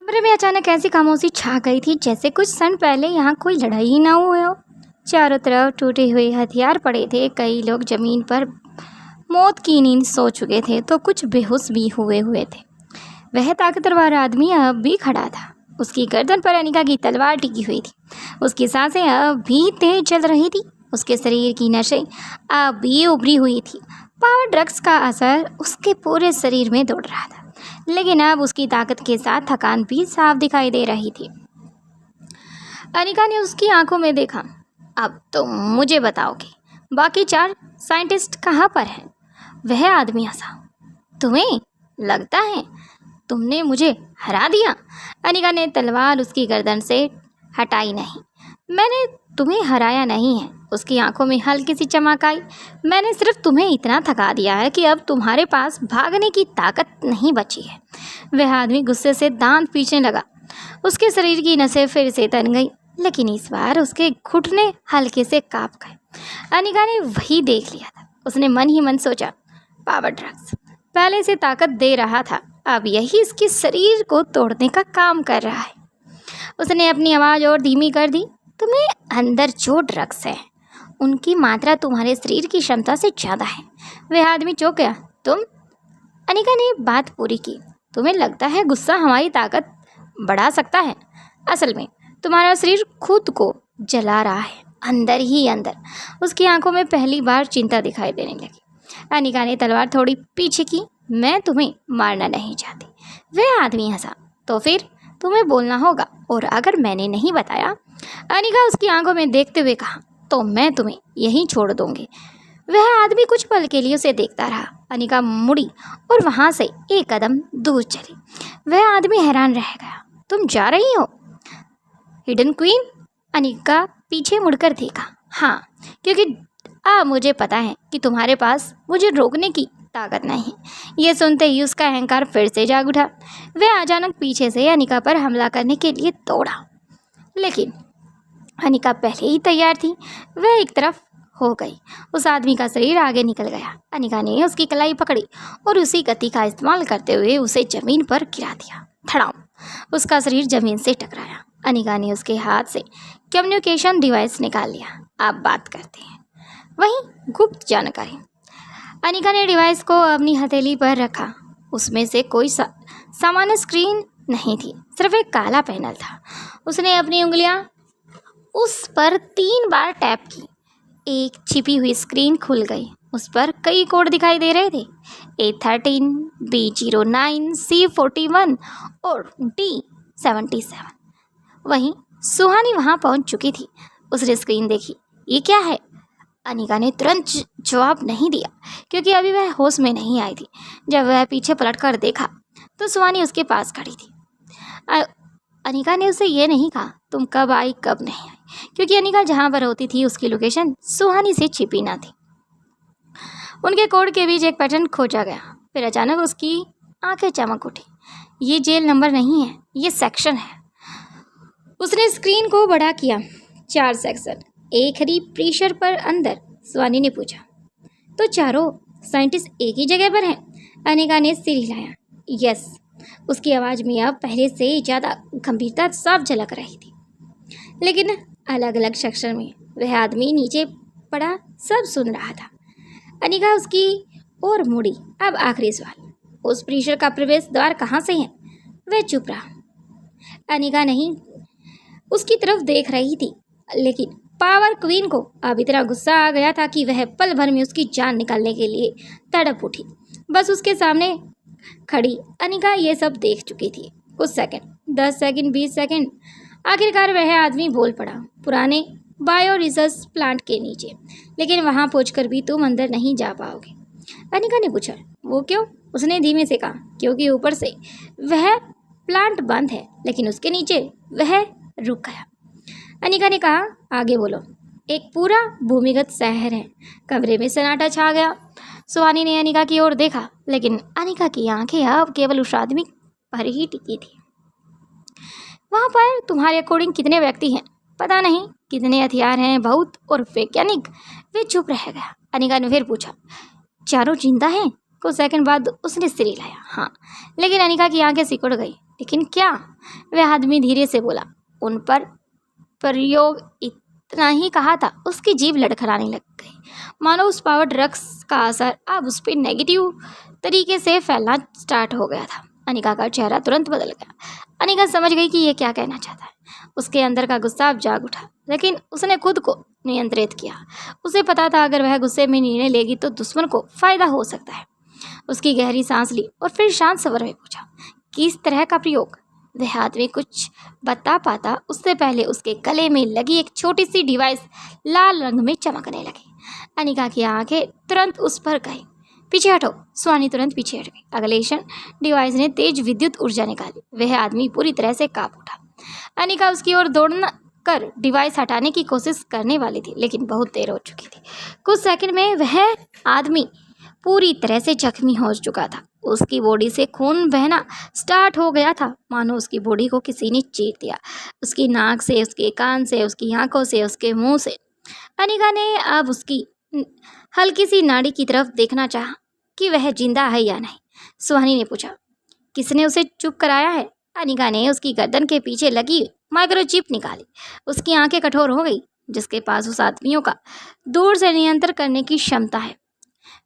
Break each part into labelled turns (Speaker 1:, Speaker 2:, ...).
Speaker 1: कमरे में अचानक ऐसी खामोशी छा गई थी जैसे कुछ क्षण पहले यहाँ कोई लड़ाई ही ना हुई हो। चारों तरफ टूटे हुए हथियार पड़े थे, कई लोग जमीन पर मौत की नींद सो चुके थे तो कुछ बेहोश भी हुए हुए थे। वह ताकतवर आदमी अब भी खड़ा था। उसकी गर्दन पर अनिका की तलवार टिकी हुई थी। उसकी सांसें अब भी तेज चल रही थी। उसके शरीर की नसें अब भी उभरी हुई थी। पावर ड्रग्स का असर उसके पूरे शरीर में दौड़ रहा था, लेकिन अब उसकी ताकत के साथ थकान भी साफ दिखाई दे रही थी। अनिका ने उसकी आंखों में देखा। अब तो मुझे बताओगे बाकी 4 साइंटिस्ट कहाँ पर हैं? वह आदमी हंसा। तुम्हें लगता है तुमने मुझे हरा दिया? अनिका ने तलवार उसकी गर्दन से हटाई। नहीं, मैंने तुम्हें हराया नहीं है। उसकी आंखों में हल्की सी चमक आई। मैंने सिर्फ तुम्हें इतना थका दिया है कि अब तुम्हारे पास भागने की ताकत नहीं बची है। वह आदमी गुस्से से दांत पीसने लगा। उसके शरीर की नसें फिर से तन गई, लेकिन इस बार उसके घुटने हल्के से कांप गए। अनिका ने वही देख लिया था। उसने मन ही मन सोचा, पावर ड्रग्स पहले से ताकत दे रहा था, अब यही इसके शरीर को तोड़ने का काम कर रहा है। उसने अपनी आवाज़ और धीमी कर दी। तुम्हें अंदर जो ड्रग्स है उनकी मात्रा तुम्हारे शरीर की क्षमता से ज़्यादा है। वह आदमी चौंक गया। तुम? अनिका ने बात पूरी की। तुम्हें लगता है गुस्सा हमारी ताकत बढ़ा सकता है? असल में तुम्हारा शरीर खुद को जला रहा है, अंदर ही अंदर। उसकी आंखों में पहली बार चिंता दिखाई देने लगी। अनिका ने तलवार थोड़ी पीछे की। मैं तुम्हें मारना नहीं चाहती। वह आदमी हंसा। तो फिर तुम्हें बोलना होगा, और अगर मैंने नहीं बताया, अनिका उसकी आंखों में देखते हुए कहा, तो मैं तुम्हें यहीं छोड़ दूंगी। वह आदमी कुछ पल के लिए उसे देखता रहा। अनिका मुड़ी और वहां से एक कदम दूर चली। वह आदमी हैरान रह गया। तुम जा रही हो? Hidden queen? अनिका पीछे मुड़कर देखा। हाँ, क्योंकि अब मुझे पता है कि तुम्हारे पास मुझे रोकने की ताकत नहीं। यह सुनते ही उसका अहंकार फिर से जाग उठा। वह अचानक पीछे से अनिका पर हमला करने के लिए दौड़ा, लेकिन अनिका पहले ही तैयार थी। वह एक तरफ हो गई। उस आदमी का शरीर आगे निकल गया। अनिका ने उसकी कलाई पकड़ी और उसी गति का इस्तेमाल करते हुए उसे जमीन पर गिरा दिया। धड़ाम! उसका शरीर जमीन से टकराया। अनिका ने उसके हाथ से कम्युनिकेशन डिवाइस निकाल लिया। आप बात करते हैं। वहीं गुप्त जानकारी। अनिका ने डिवाइस को अपनी हथेली पर रखा। उसमें से कोई सामान्य स्क्रीन नहीं थी, सिर्फ एक काला पैनल था। उसने अपनी उंगलियां उस पर 3 बार टैप की। एक छिपी हुई स्क्रीन खुल गई। उस पर कई कोड दिखाई दे रहे थे। A13, B09, C41 और D77। वहीं सुहानी वहां पहुंच चुकी थी। उसने स्क्रीन देखी। ये क्या है? अनिका ने तुरंत जवाब नहीं दिया, क्योंकि अभी वह होश में नहीं आई थी। जब वह पीछे पलटकर देखा तो सुहानी उसके पास खड़ी थी। अनिका ने उसे ये नहीं कहा तुम कब आई कब नहीं आई, क्योंकि अनिका जहाँ पर होती थी उसकी लोकेशन सुहानी से छिपी ना थी। उनके कोड के बीच एक पैटर्न खोजा गया। फिर अचानक उसकी आंखें चमक उठी। ये जेल नंबर नहीं है, ये सेक्शन है। उसने स्क्रीन को बड़ा किया। 4 सेक्शन, एक ही प्रेशर पर अंदर। सुहानी ने पूछा, तो चारों साइंटिस्ट एक ही जगह पर हैं? अनिका ने सिर हिलाया। यस। उसकी आवाज़ में अब पहले से ज़्यादा गंभीरता साफ झलक रही थी, लेकिन अलग अलग सेक्शन में। वह आदमी नीचे पड़ा सब सुन रहा था। अनिका उसकी ओर मुड़ी। अब आखिरी सवाल, उस प्रेशर का प्रवेश द्वार कहाँ से है? वह चुप रहा। अनिका नहीं उसकी तरफ देख रही थी, लेकिन पावर क्वीन को अब इतना गुस्सा आ गया था कि वह पल भर में उसकी जान निकालने के लिए तड़प उठी। बस उसके सामने खड़ी अनिका ये सब देख चुकी थी। कुछ सेकंड, 10 सेकंड, 20 सेकंड, आखिरकार वह आदमी बोल पड़ा। पुराने बायो रिसर्च प्लांट के नीचे, लेकिन वहां पहुंचकर भी तुम अंदर नहीं जा पाओगे। अनिका ने पूछा, वो क्यों? उसने धीमे से कहा, क्योंकि ऊपर से वह प्लांट बंद है, लेकिन उसके नीचे वह रुक गया। अनिका ने कहा, आगे बोलो। एक पूरा भूमिगत शहर है। कमरे में सन्नाटा छा गया। सुहानी ने अनिका की ओर देखा, लेकिन अनिका की आंखें अब केवल उस आदमी पर ही टिकी थी। वहां पर तुम्हारे अकॉर्डिंग कितने व्यक्ति हैं? पता नहीं। कितने हथियार हैं? बहुत। और वैज्ञानिक? वे चुप रह गया। अनिका ने फिर पूछा, चारों जिंदा हैं? कुछ सेकंड बाद उसने सिर हिलाया। हाँ, लेकिन अनिका की आंखें सिकुड़ गई। लेकिन क्या? वह आदमी धीरे से बोला। उन पर प्रयोग इतना ही कहा था, उसकी जीभ लड़खड़ाने लग गई, मानो उस पावर ड्रग्स का असर अब उस पर नेगेटिव तरीके से फैलना स्टार्ट हो गया था। अनिका का चेहरा तुरंत बदल गया। अनिका समझ गई कि यह क्या कहना चाहता है। उसके अंदर का गुस्सा अब जाग उठा, लेकिन उसने खुद को नियंत्रित किया। उसे पता था अगर वह गुस्से में निर्णय लेगी तो दुश्मन को फायदा हो सकता है। उसकी गहरी सांस ली और फिर शांत स्वर में पूछा, किस तरह का प्रयोग? वह आदमी कुछ बता पाता उससे पहले उसके गले में लगी एक छोटी सी डिवाइस लाल रंग में चमकने लगी। अनिका की आंखें तुरंत उस पर गई। पीछे हटो। सुहानी तुरंत पीछे हट गई। अगले क्षण डिवाइस ने तेज विद्युत ऊर्जा निकाली। वह आदमी पूरी तरह से कांप उठा। अनिका उसकी ओर दौड़ना कर डिवाइस हटाने की कोशिश करने वाली थी, लेकिन बहुत देर हो चुकी थी। कुछ सेकंड में वह आदमी पूरी तरह से जख्मी हो चुका था। उसकी बॉडी से खून बहना स्टार्ट हो गया था, मानो उसकी बॉडी को किसी ने चीर दिया। उसकी नाक से, उसके कान से, उसकी आंखों से, उसके मुंह से। अनिका ने अब उसकी हल्की सी नाड़ी की तरफ देखना चाहा कि वह जिंदा है या नहीं। सुहानी ने पूछा, किसने उसे चुप कराया है? अनिका ने उसकी गर्दन के पीछे लगी माइक्रोचिप निकाली। उसकी आंखें कठोर हो गई। जिसके पास उस आदमियों का दूर से नियंत्रण करने की क्षमता है,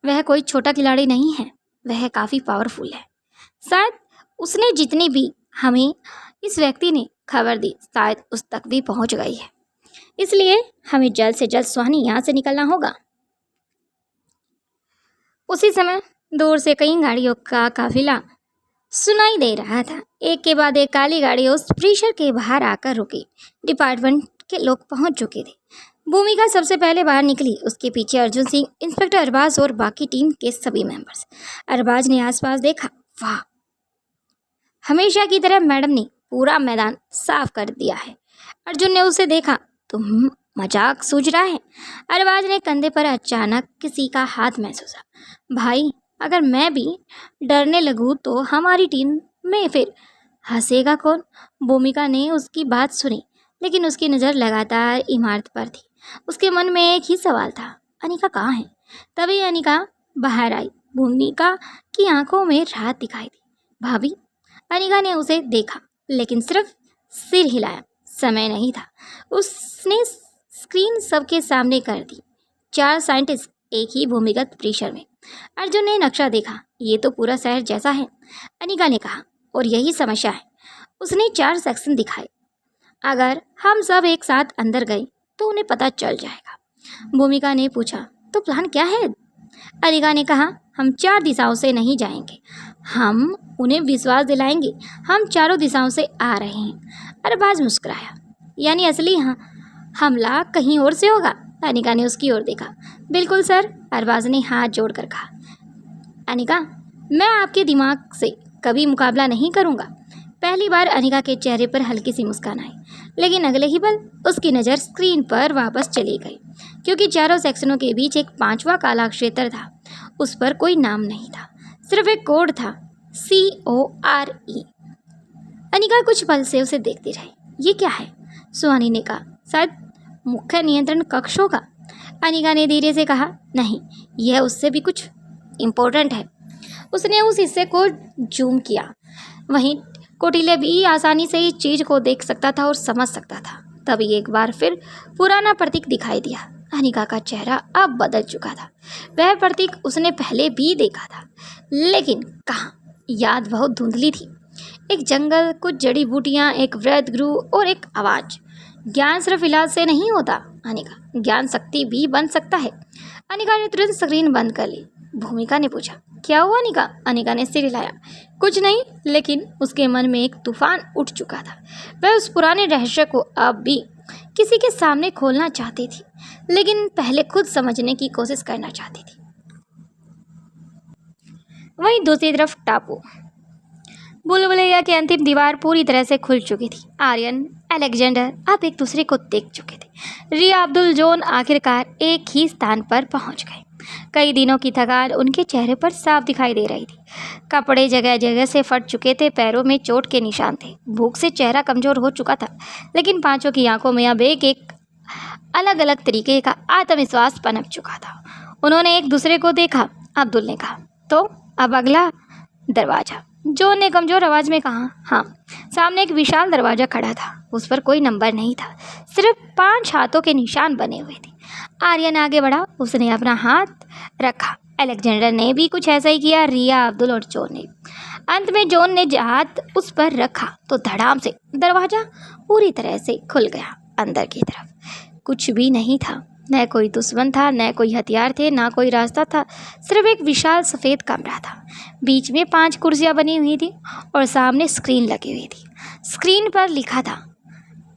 Speaker 1: वह कोई छोटा खिलाड़ी नहीं है, वह काफ़ी पावरफुल है। शायद उसने जितनी भी हमें इस व्यक्ति ने खबर दी, शायद उस तक भी पहुंच गई है। इसलिए हमें जल्द से जल्द सुहानी यहाँ से निकलना होगा। उसी समय दूर से कई गाड़ियों का काफिला सुनाई दे रहा था। एक के बाद एक काली गाड़ी उस परिसर के बाहर आकर रुकी। डिपार्टमेंट के लोग पहुंच चुके थे। भूमिका सबसे पहले बाहर निकली। उसके पीछे अर्जुन सिंह, इंस्पेक्टर अरबाज और बाकी टीम के सभी मेंबर्स। अरबाज ने आसपास देखा। वाह, हमेशा की तरह मैडम ने पूरा मैदान साफ कर दिया है। अर्जुन ने उसे देखा। तुम मजाक सूझ रहा है? अरबाज ने कंधे पर अचानक किसी का हाथ महसूस। भाई, अगर मैं भी डरने लगूं तो हमारी टीम में फिर हंसेगा कौन? भूमिका ने उसकी बात सुनी, लेकिन उसकी नज़र लगातार इमारत पर थी। उसके मन में एक ही सवाल था, अनिका कहाँ है? तभी अनिका बाहर आई। भूमिका की आंखों में राहत दिखाई दी। भाभी? अनिका ने उसे देखा, लेकिन सिर्फ सिर हिलाया। समय नहीं था। उसने स्क्रीन सबके सामने कर दी। 4 साइंटिस्ट एक ही भूमिगत परिसर में। अर्जुन ने नक्शा देखा। ये तो पूरा शहर जैसा है, अनिका ने कहा, और यही समस्या है। उसने 4 सेक्शन दिखाए। अगर हम सब एक साथ अंदर गए तो उन्हें पता चल जाएगा। भूमिका ने पूछा, तो प्लान क्या है? अनिका ने कहा, हम 4 दिशाओं से नहीं जाएंगे। हम उन्हें विश्वास दिलाएंगे हम चारों दिशाओं से आ रहे हैं। अरबाज मुस्कुराया। यानी असली हमला कहीं और से होगा? अनिका ने उसकी ओर देखा। बिल्कुल सर, अरबाज ने हाथ जोड़कर कहा। अनिका, मैं आपके दिमाग से कभी मुकाबला नहीं करूंगा। पहली बार अनिका के चेहरे पर हल्की सी मुस्कान आई, लेकिन अगले ही पल उसकी नज़र स्क्रीन पर वापस चली गई, क्योंकि चारों सेक्शनों के बीच एक 5वां काला क्षेत्र था। उस पर कोई नाम नहीं था, सिर्फ एक कोड था, CORE। अनिका कुछ पल से उसे देखती रही। ये क्या है? सुहानी ने कहा। शायद मुख्य नियंत्रण कक्ष होगा। अनिका ने धीरे से कहा, नहीं, यह उससे भी कुछ इम्पोर्टेंट है। उसने उस हिस्से को जूम किया। वहीं कोटिले भी आसानी से इस चीज को देख सकता था और समझ सकता था। तभी एक बार फिर पुराना प्रतीक दिखाई दिया। अनिका का चेहरा अब बदल चुका था। वह प्रतीक उसने पहले भी देखा था, लेकिन कहाँ? याद बहुत धुंधली थी। एक जंगल, कुछ जड़ी बूटियाँ, एक वृद्ध गुरु और एक आवाज़। ज्ञान सिर्फ इलाज से नहीं होता अनिका, ज्ञान शक्ति भी बन सकता है। अनिका ने तुरंत स्क्रीन बंद कर ली। भूमिका ने पूछा, क्या हुआ अनिका? अनिका ने सिर हिलाया। कुछ नहीं, लेकिन उसके मन में एक तूफान उठ चुका था। वह उस पुराने रहस्य को अब भी किसी के सामने खोलना चाहती थी, लेकिन पहले खुद समझने की कोशिश करना चाहती थी। वहीं दूसरी तरफ टापू। बुलबुलैया की अंतिम दीवार पूरी तरह से खुल चुकी थी। आर्यन, अलेक्जेंडर अब एक दूसरे को देख चुके थे। रिया, अब्दुल, जॉन आखिरकार एक ही स्थान पर पहुंच गए। कई दिनों की थकान उनके चेहरे पर साफ दिखाई दे रही थी। कपड़े जगह जगह से फट चुके थे, पैरों में चोट के निशान थे। भूख से चेहरा कमजोर हो चुका था, लेकिन पांचों की आंखों में अब एक अलग अलग तरीके का आत्मविश्वास पनप चुका था। उन्होंने एक दूसरे को देखा। अब्दुल ने कहा, तो अब अगला दरवाजा। जॉन ने कमजोर आवाज में कहा। हाँ। सामने एक विशाल दरवाजा खड़ा था। उस पर कोई नंबर नहीं था, सिर्फ 5 हाथों के निशान बने हुए थे। आर्यन आगे बढ़ा, उसने अपना हाथ रखा। अलेक्जेंडर ने भी कुछ ऐसा ही किया, रिया, अब्दुल और जॉन ने। अंत में जॉन ने हाथ उस पर रखा तो धड़ाम से दरवाजा पूरी तरह से खुल गया। अंदर की तरफ कुछ भी नहीं था, न कोई दुश्मन था, न कोई हथियार थे, ना कोई रास्ता था, सिर्फ एक विशाल सफ़ेद कमरा था। बीच में 5 कुर्सियां बनी हुई थी और सामने स्क्रीन लगी हुई थी। स्क्रीन पर लिखा था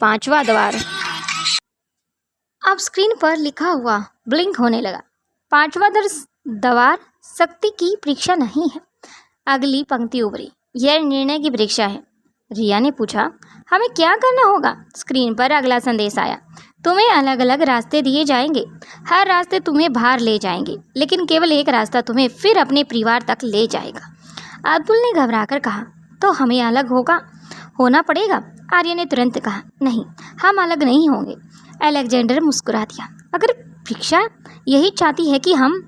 Speaker 1: 5वां द्वार। अब स्क्रीन पर लिखा हुआ ब्लिंक होने लगा। 5वां द्वार शक्ति की परीक्षा नहीं है। अगली पंक्ति उभरी, यह निर्णय की परीक्षा है। रिया ने पूछा, हमें क्या करना होगा? स्क्रीन पर अगला संदेश आया, तुम्हें अलग अलग रास्ते दिए जाएंगे। हर रास्ते तुम्हें बाहर ले जाएंगे, लेकिन केवल एक रास्ता तुम्हें फिर अपने परिवार तक ले जाएगा। अब्दुल ने घबराकर कहा, तो हमें अलग होना पड़ेगा? आर्य ने तुरंत कहा, नहीं, हम अलग नहीं होंगे। अलेक्जेंडर मुस्कुरा दिया, अगर परीक्षा यही चाहती है कि हम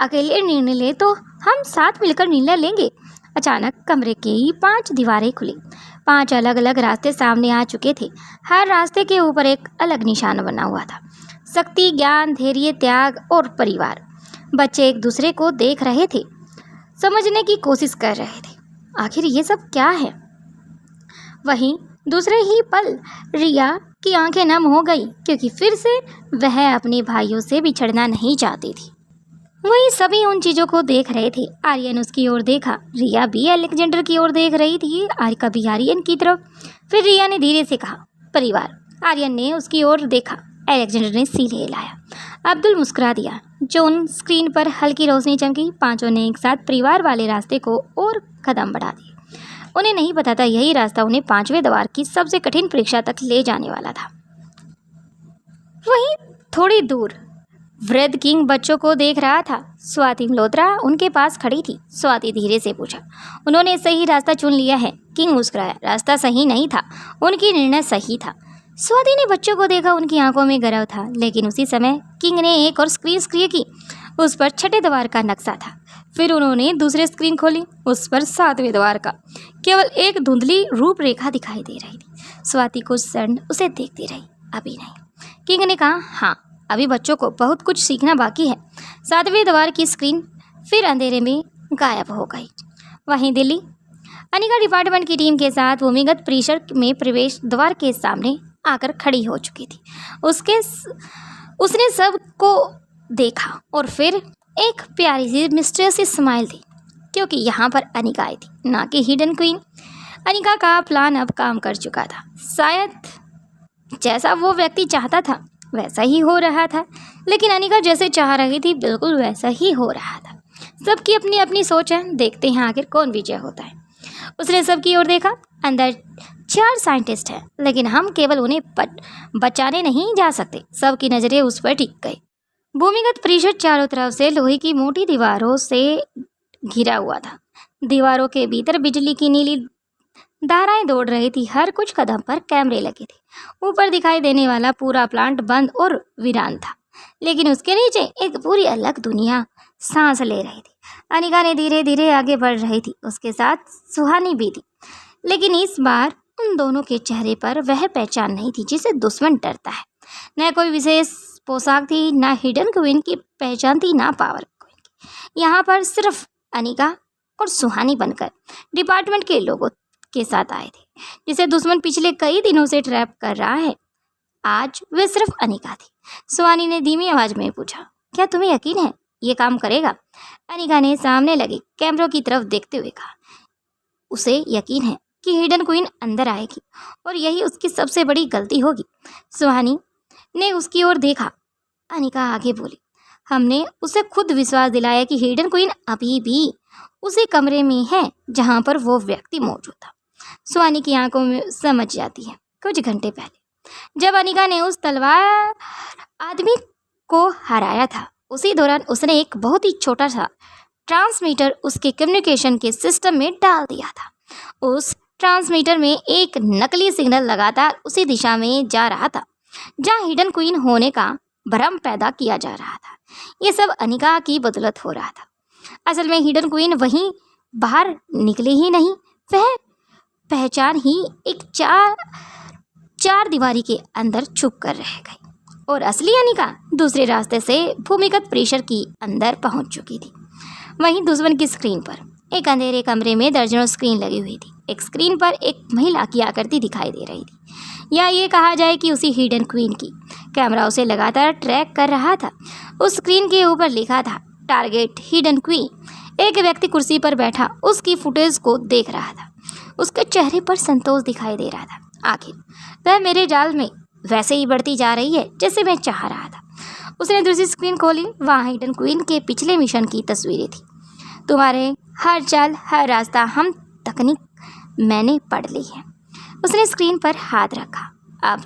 Speaker 1: अकेले निर्णय लें तो हम साथ मिलकर निर्णय लेंगे। अचानक कमरे की 5 दीवारें खुली। 5 अलग अलग रास्ते सामने आ चुके थे। हर रास्ते के ऊपर एक अलग निशान बना हुआ था, शक्ति, ज्ञान, धैर्य, त्याग और परिवार। बच्चे एक दूसरे को देख रहे थे, समझने की कोशिश कर रहे थे, आखिर ये सब क्या है। वहीं दूसरे ही पल रिया की आंखें नम हो गई, क्योंकि फिर से वह अपने भाइयों से बिछड़ना नहीं चाहती थी। वही सभी उन चीज़ों को देख रहे थे। आर्यन उसकी ओर देखा, रिया भी अलेक्जेंडर की ओर देख रही थी, कभी आर्यन की तरफ। फिर रिया ने धीरे से कहा, परिवार। आर्यन ने उसकी ओर देखा, अलेक्जेंडर ने सिर हिलाया। अब्दुल मुस्कुरा दिया। जॉन स्क्रीन पर हल्की रोशनी चमकी। 5 ने एक साथ परिवार वाले रास्ते को और कदम बढ़ा दिए। उन्हें नहीं पता था यही रास्ता उन्हें 5वें द्वार की सबसे कठिन परीक्षा तक ले जाने वाला था। वहीं थोड़ी दूर वृद्ध किंग बच्चों को देख रहा था। स्वाति मल्होत्रा उनके पास खड़ी थी। स्वाति धीरे से पूछा, उन्होंने सही रास्ता चुन लिया है? किंग मुस्कुराया, रास्ता सही नहीं था, उनकी निर्णय सही था। स्वाति ने बच्चों को देखा, उनकी आंखों में गर्व था। लेकिन उसी समय किंग ने एक और स्क्रीन सक्रिय की। उस पर 6ठे द्वार का नक्शा था। फिर उन्होंने दूसरी स्क्रीन खोली, उस पर 7वें द्वार का केवल एक धुंधली रूपरेखा दिखाई दे रही थी। स्वाति कुछ क्षण उसे देखती रही, अभी नहीं। किंग ने कहा, हाँ, अभी बच्चों को बहुत कुछ सीखना बाकी है। 7वें द्वार की स्क्रीन फिर अंधेरे में गायब हो गई। वहीं दिल्ली अनिका डिपार्टमेंट की टीम के साथ भूमिगत परिसर में प्रवेश द्वार के सामने आकर खड़ी हो चुकी थी। उसने सबको देखा और फिर एक प्यारी सी मिस्ट्रियस स्माइल थी, क्योंकि यहाँ पर अनिका आई थी, ना कि हिडन क्वीन। अनिका का प्लान अब काम कर चुका था। शायद जैसा वो व्यक्ति चाहता था वैसा ही हो रहा था, लेकिन अनिका जैसे चाह रही थी बिल्कुल वैसा ही हो रहा था। सबकी अपनी अपनी सोच है, देखते हैं आखिर कौन विजय होता है। उसने सबकी ओर देखा। अंदर 4 साइंटिस्ट हैं, लेकिन हम केवल उन्हें बचाने नहीं जा सकते। सबकी नज़रें उस पर टिक गई। भूमिगत परिसर चारों तरफ से लोहे की मोटी दीवारों से घिरा हुआ था। दीवारों के भीतर बिजली की नीली धाराएं दौड़ रही थी। हर कुछ कदम पर कैमरे लगे थे। ऊपर दिखाई देने वाला पूरा प्लांट बंद और वीरान था, लेकिन उसके नीचे एक पूरी अलग दुनिया सांस ले रही थी। अनिका ने धीरे धीरे आगे बढ़ रही थी, उसके साथ सुहानी भी थी, लेकिन इस बार उन दोनों के चेहरे पर वह पहचान नहीं थी जिसे दुश्मन डरता है। न कोई विशेष पोशाक थी, ना हिडन क्वीन की पहचान थी, ना पावर क्वीन की। यहाँ पर सिर्फ अनिका और सुहानी बनकर डिपार्टमेंट के लोगों के साथ आए थे, जिसे दुश्मन पिछले कई दिनों से ट्रैप कर रहा है। आज वे सिर्फ अनिका थी। सुहानी ने धीमी आवाज में पूछा, क्या तुम्हें यकीन है ये काम करेगा? अनिका ने सामने लगे कैमरों की तरफ देखते हुए कहा, उसे यकीन है कि हिडन क्वीन अंदर आएगी और यही उसकी सबसे बड़ी गलती होगी। सुहानी ने उसकी ओर देखा। अनिका आगे बोली, हमने उसे खुद विश्वास दिलाया कि हिडन क्वीन अभी भी उसी कमरे में है जहां पर वो व्यक्ति मौजूद था। सुहानी की आंखों में समझ जाती है। कुछ घंटे पहले जब अनिका ने उस तलवार आदमी को हराया था, उसी दौरान उसने एक बहुत ही छोटा सा ट्रांसमीटर उसके कम्युनिकेशन के सिस्टम में डाल दिया था। उस ट्रांसमीटर में एक नकली सिग्नल लगातार उसी दिशा में जा रहा था जहां हिडन क्वीन होने का भ्रम पैदा किया जा रहा था। ये सब अनिका की बदौलत हो रहा था। असल में हिडन क्वीन वहीं बाहर निकले ही नहीं। वह पहचान ही एक चार दीवारी के अंदर छुप कर रह गई और असली अनिका दूसरे रास्ते से भूमिगत प्रेशर की अंदर पहुंच चुकी थी। वहीं दुश्मन की स्क्रीन पर एक अंधेरे कमरे में दर्जनों स्क्रीन लगी हुई थी। एक स्क्रीन पर एक महिला की आकृति दिखाई दे रही थी, या ये कहा जाए कि उसी हिडन क्वीन की। कैमरा उसे लगातार ट्रैक कर रहा था। उस स्क्रीन के ऊपर लिखा था टारगेट हिडन क्वीन। एक व्यक्ति कुर्सी पर बैठा उसकी फुटेज को देख रहा था। उसके चेहरे पर संतोष दिखाई दे रहा था। आखिर वह मेरे जाल में वैसे ही बढ़ती जा रही है जैसे मैं चाह रहा था। उसने दूसरी स्क्रीन खोली। वहाँ हिडन क्वीन के पिछले मिशन की तस्वीरें थी। तुम्हारे हर चाल, हर रास्ता, हम तकनीक मैंने पढ़ ली है। उसने स्क्रीन पर हाथ रखा। अब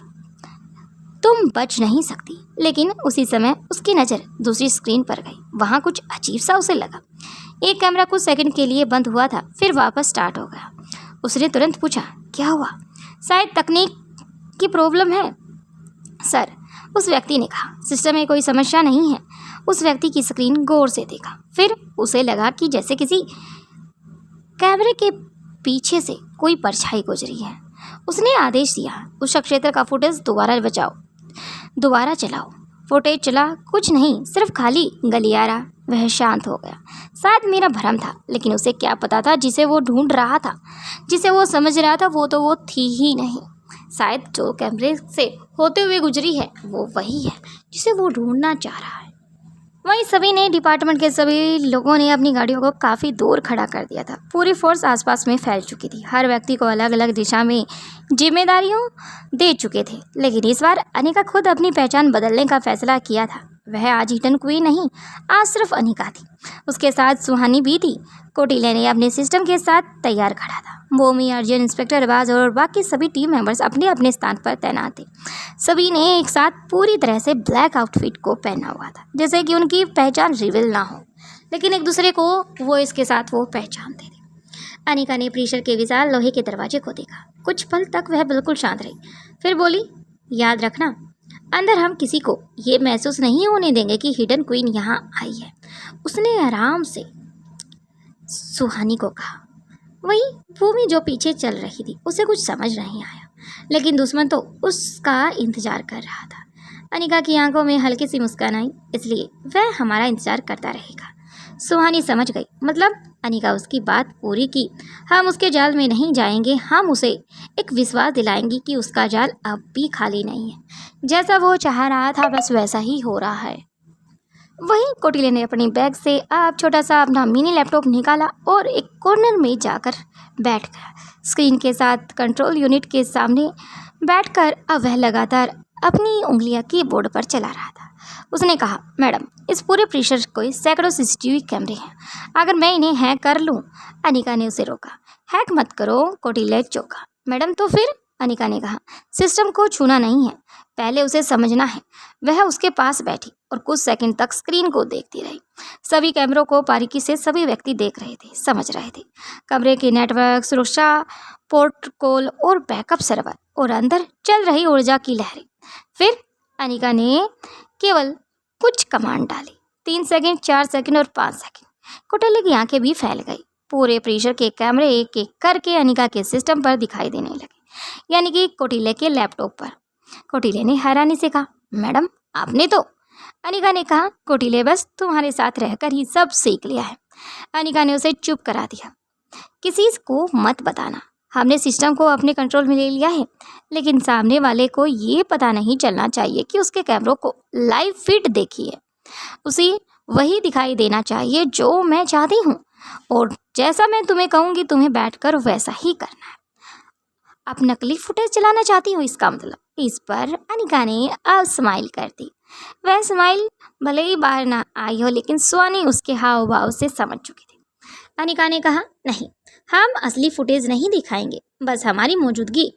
Speaker 1: तुम बच नहीं सकती। लेकिन उसी समय उसकी नज़र दूसरी स्क्रीन पर गई। वहाँ कुछ अजीब सा उसे लगा। एक कैमरा कुछ सेकंड के लिए बंद हुआ था, फिर वापस स्टार्ट हो गया। उसने तुरंत पूछा, क्या हुआ? शायद तकनीक की प्रॉब्लम है सर, उस व्यक्ति ने कहा। सिस्टम में कोई समस्या नहीं है। उस व्यक्ति की स्क्रीन गौर से देखा। फिर उसे लगा कि जैसे किसी कैमरे के पीछे से कोई परछाई गुजरी है। उसने आदेश दिया, उस क्षेत्र का फुटेज दोबारा चलाओ। फुटेज चला, कुछ नहीं, सिर्फ खाली गलियारा। वह शांत हो गया। शायद मेरा भ्रम था, लेकिन उसे क्या पता था जिसे वो ढूंढ रहा था, जिसे वो समझ रहा था, वो थी ही नहीं। शायद जो कैमरे से होते हुए गुजरी है वो वही है जिसे वो ढूंढना चाह रहा है। वहीं सभी ने डिपार्टमेंट के सभी लोगों ने अपनी गाड़ियों को काफ़ी दूर खड़ा कर दिया था। पूरी फोर्स आसपास में फैल चुकी थी। हर व्यक्ति को अलग अलग दिशा में जिम्मेदारियों दे चुके थे। लेकिन इस बार अनिका खुद अपनी पहचान बदलने का फैसला किया था। वह आज हिडन क्वीन नहीं, आज सिर्फ अनिका थी। उसके साथ सुहानी भी थी। कोटिले ने अपने सिस्टम के साथ तैयार खड़ा था। भूमि, अर्जुन, इंस्पेक्टर बाज और बाकी सभी टीम मेंबर्स अपने अपने स्थान पर तैनात थे। सभी ने एक साथ पूरी तरह से ब्लैक आउटफिट को पहना हुआ था, जैसे कि उनकी पहचान रिवील ना हो, लेकिन एक दूसरे को वो इसके साथ वो पहचानते थे। अनिका ने प्रेशर के विशाल लोहे के दरवाजे को देखा। कुछ पल तक वह बिल्कुल शांत रही, फिर बोली, याद रखना, अंदर हम किसी को ये महसूस नहीं होने देंगे कि हिडन क्वीन यहाँ आई है। उसने आराम से सुहानी को कहा। वहीं भूमि जो पीछे चल रही थी, उसे कुछ समझ नहीं आया, लेकिन दुश्मन तो उसका इंतजार कर रहा था। अनिका की आंखों में हल्की सी मुस्कान आई, इसलिए वह हमारा इंतजार करता रहेगा। सुहानी समझ गई, मतलब अनिका उसकी बात पूरी की। हम उसके जाल में नहीं जाएंगे, हम उसे एक विश्वास दिलाएंगे कि उसका जाल अब भी खाली नहीं है। जैसा वो चाह रहा था बस वैसा ही हो रहा है। वहीं कोटिले ने अपनी बैग से अब छोटा सा अपना मिनी लैपटॉप निकाला और एक कॉर्नर में जाकर बैठ गया। स्क्रीन के साथ कंट्रोल यूनिट के सामने बैठकर अब वह लगातार अपनी उंगलियां कीबोर्ड पर चला रहा था। उसने कहा, मैडम, इस पूरे प्रेशर को सैकड़ों सीसीटीवी कैमरे हैं, अगर मैं इन्हें हैक कर लूँ। अनिका ने उसे रोका। हैक मत करो, कोटिले चौंका। मैडम, तो फिर? अनिका ने कहा, सिस्टम को छूना नहीं है, पहले उसे समझना है। वह उसके पास बैठी और कुछ सेकंड तक स्क्रीन को देखती रही। सभी कैमरों को बारीकी से सभी व्यक्ति देख रहे थे, समझ रहे थे। कमरे के नेटवर्क, सुरक्षा प्रोटोकॉल और बैकअप सर्वर और अंदर चल रही ऊर्जा की लहरें। फिर अनिका ने केवल कुछ कमांड डाली। 3 सेकंड, 4 सेकंड और 5 सेकंड। कोटिले की आंखें भी फैल गई। पूरे प्रेशर के कैमरे एक एक करके अनिका के सिस्टम पर दिखाई देने लगे, यानी कि कोटिले के लैपटॉप पर। कोटिले ने हैरानी से कहा, मैडम, आपने तो? अनिका ने कहा, कोटिले, बस तुम्हारे साथ रहकर ही सब सीख लिया है। अनिका ने उसे चुप करा दिया। किसी को मत बताना, हमने सिस्टम को अपने कंट्रोल में ले लिया है, लेकिन सामने वाले को ये पता नहीं चलना चाहिए कि उसके कैमरों को लाइव फीड देखी है। उसे वही दिखाई देना चाहिए जो मैं चाहती हूँ, और जैसा मैं तुम्हें कहूँगी तुम्हें बैठकर वैसा ही करना है। आप नकली फुटेज चलाना चाहती हो, इसका मतलब? इस पर अनिका ने अब स्माइल कर दी। वह स्माइल भले ही बाहर ना आई हो, लेकिन सुहानी उसके हाव भाव से समझ चुकी थी। अनिका ने कहा, नहीं, हम असली फुटेज नहीं दिखाएंगे, बस हमारी मौजूदगी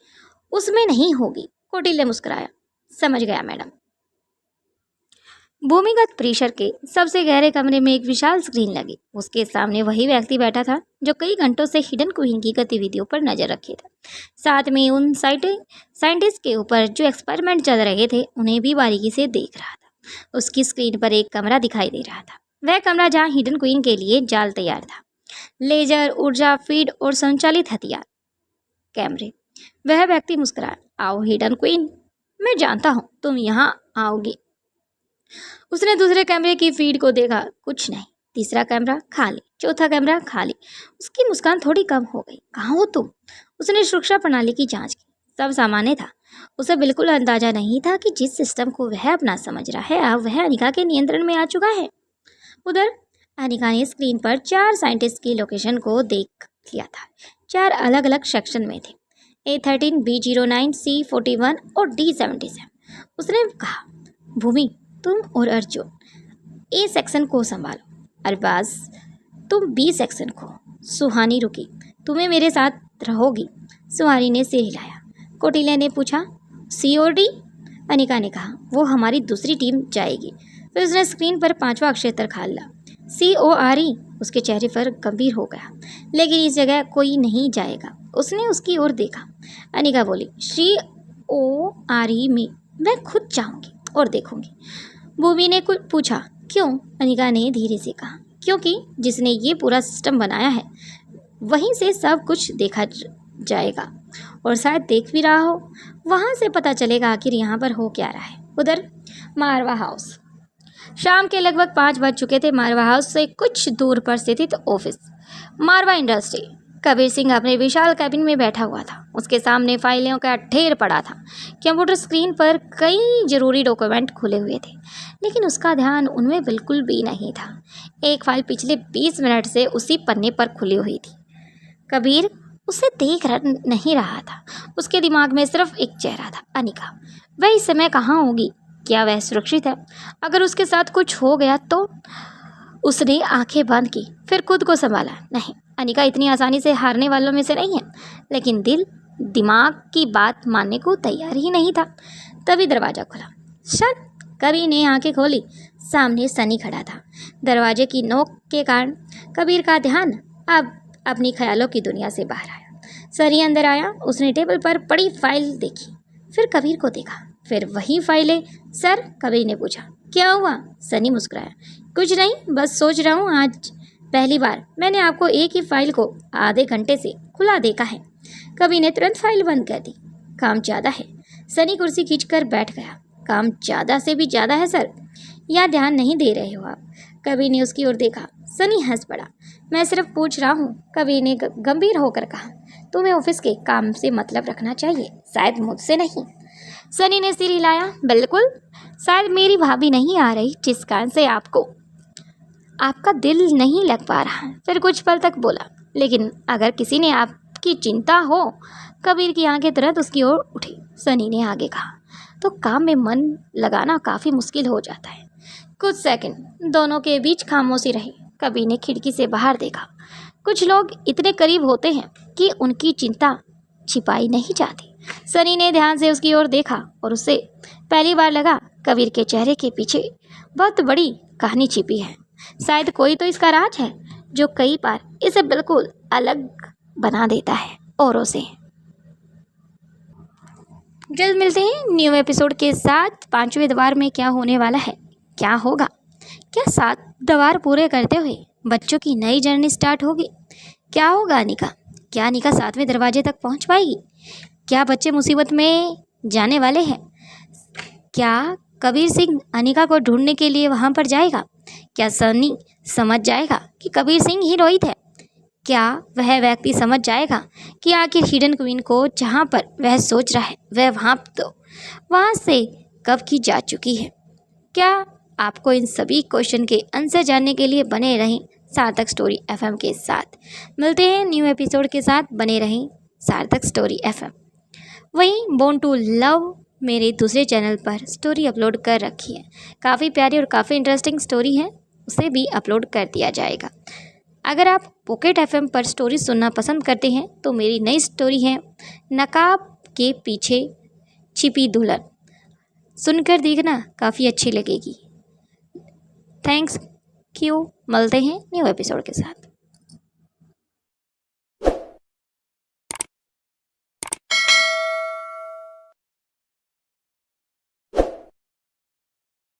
Speaker 1: उसमें नहीं होगी। कोटिले मुस्कुराया, समझ गया मैडम। भूमिगत प्रेशर के सबसे गहरे कमरे में एक विशाल स्क्रीन लगी। उसके सामने वही व्यक्ति बैठा था जो कई घंटों से हिडन क्वीन की गतिविधियों पर नजर रखे था। साथ में उन साइंटिस्ट के ऊपर जो एक्सपेरिमेंट चल रहे थे उन्हें भी बारीकी से देख रहा था। उसकी स्क्रीन पर एक कमरा दिखाई दे रहा था, वह कमरा जहाँ हिडन क्वीन के लिए जाल तैयार था। लेजर, ऊर्जा फीड और संचालित हथियार, कैमरे। वह व्यक्ति मुस्कुराया। आओ हिडन क्वीन, मैं जानता हूं तुम यहाँ आओगी। उसने दूसरे कैमरे की फीड को देखा, कुछ नहीं। तीसरा कैमरा खाली, चौथा कैमरा खाली। उसकी मुस्कान थोड़ी कम हो गई। कहाँ हो तुम? उसने सुरक्षा प्रणाली की जांच की। सब सामान्य था। उसे बिल्कुल अंदाजा नहीं था कि जिस सिस्टम को वह अपना समझ रहा है अब वह अनिका के नियंत्रण में आ चुका है। उधर अनिका ने स्क्रीन पर 4 साइंटिस्ट की लोकेशन को देख लिया था। 4 अलग अलग सेक्शन में थे, A13, B09, C41 और D77। उसने कहा, भूमि तुम और अर्जुन ए सेक्शन को संभालो, अरबाज तुम बी सेक्शन को। सुहानी रुकी। तुम्हें मेरे साथ रहोगी? सुहानी ने सिर हिलाया। कौटिल्य ने पूछा, सी और डी? अनिका ने कहा, वो हमारी दूसरी टीम जाएगी। फिर उसने स्क्रीन पर 5वां अक्षर खाला, CORE। उसके चेहरे पर गंभीर हो गया। लेकिन इस जगह कोई नहीं जाएगा। उसने उसकी ओर देखा। अनिका बोली, CORE में मैं खुद जाऊंगी और देखूंगी। भूमि ने कुछ पूछा, क्यों? अनिका ने धीरे से कहा, क्योंकि जिसने ये पूरा सिस्टम बनाया है वहीं से सब कुछ देखा जाएगा, और शायद देख भी रहा हो। वहाँ से पता चलेगा आखिर यहाँ पर हो क्या रहा है। उधर मारवा हाउस। शाम के लगभग 5 बज चुके थे। मारवा हाउस से कुछ दूर पर स्थित ऑफिस, मारवा इंडस्ट्री। कबीर सिंह अपने विशाल कैबिन में बैठा हुआ था। उसके सामने फाइलों का ढेर पड़ा था। कंप्यूटर स्क्रीन पर कई जरूरी डॉक्यूमेंट खुले हुए थे, लेकिन उसका ध्यान उनमें बिल्कुल भी नहीं था। एक फाइल पिछले 20 मिनट से उसी पन्ने पर खुली हुई थी। कबीर उसे देख नहीं रहा था। उसके दिमाग में सिर्फ एक चेहरा था, अनिका। वह इस समय कहाँ होगी? क्या वह सुरक्षित है? अगर उसके साथ कुछ हो गया तो? उसने आंखें बंद की, फिर खुद को संभाला। नहीं, अनिका इतनी आसानी से हारने वालों में से नहीं है। लेकिन दिमाग की बात मानने को तैयार ही नहीं था। तभी दरवाजा खुला। शन! कबीर ने आंखें खोली। सामने सनी खड़ा था। दरवाजे की नोक के कारण कबीर का ध्यान अब अपनी ख्यालों की दुनिया से बाहर आया। सनी अंदर आया। उसने टेबल पर पड़ी फाइल देखी, फिर कबीर को देखा, फिर वही फाइलें। सर, कबीर ने पूछा, क्या हुआ? सनी मुस्कुराया। कुछ नहीं, बस सोच रहा हूँ आज पहली बार मैंने आपको एक ही फाइल को आधे घंटे से खुला देखा है। कबीर ने तुरंत फाइल बंद कर दी। काम ज़्यादा है। सनी कुर्सी खींचकर बैठ गया। काम ज़्यादा से भी ज़्यादा है सर, या ध्यान नहीं दे रहे हो आप? कबीर ने उसकी ओर देखा। सनी हंस पड़ा। मैं सिर्फ पूछ रहा हूँ, कबीर ने गंभीर होकर कहा। तुम्हें ऑफिस के काम से मतलब रखना चाहिए, शायद मुझसे नहीं। सनी ने सिर हिलाया। बिल्कुल, शायद मेरी भाभी नहीं आ रही, जिस कारण से आपका दिल नहीं लग पा रहा। फिर कुछ पल तक बोला, लेकिन अगर किसी ने आपकी चिंता हो। कबीर की आंखें तुरंत उसकी ओर उठी। सनी ने आगे कहा, तो काम में मन लगाना काफ़ी मुश्किल हो जाता है। कुछ सेकंड दोनों के बीच खामोशी रही। कबीर ने खिड़की से बाहर देखा। कुछ लोग इतने करीब होते हैं कि उनकी चिंता छिपाई नहीं जाती। सनी ने ध्यान से उसकी ओर देखा और उसे पहली बार लगा कबीर के चेहरे के पीछे बहुत बड़ी कहानी छिपी है। शायद कोई तो इसका राज है जो कई बार इसे बिल्कुल अलग बना देता है औरों से। जल्द मिलते हैं न्यू एपिसोड के साथ। 5वें द्वार में क्या होने वाला है, क्या होगा? क्या 7 द्वार पूरे करते हुए बच्चों की नई जर्नी स्टार्ट होगी? क्या होगा अनिका? क्या अनिका 7वें दरवाजे तक पहुंच पाएगी? क्या बच्चे मुसीबत में जाने वाले हैं? क्या कबीर सिंह अनिका को ढूंढने के लिए वहां पर जाएगा? क्या सनी समझ जाएगा कि कबीर सिंह ही रोहित है? क्या वह व्यक्ति समझ जाएगा कि आखिर हिडन क्वीन को जहाँ पर वह सोच रहा है वह वहाँ से कब की जा चुकी है? क्या आपको इन सभी क्वेश्चन के आंसर जानने के लिए बने रहें सार्थक स्टोरी FM के साथ। मिलते हैं न्यू एपिसोड के साथ, बने रहें सार्थक स्टोरी FM। वहीं बोर्न टू लव मेरे दूसरे चैनल पर स्टोरी अपलोड कर रखी है। काफ़ी प्यारी और काफ़ी इंटरेस्टिंग स्टोरी है, उसे भी अपलोड कर दिया जाएगा। अगर आप पॉकेट FM पर स्टोरी सुनना पसंद करते हैं तो मेरी नई स्टोरी है नकाब के पीछे छिपी दुल्हन, सुनकर देखना, काफ़ी अच्छी लगेगी। थैंक्स क्यों। मिलते हैं न्यू एपिसोड के साथ।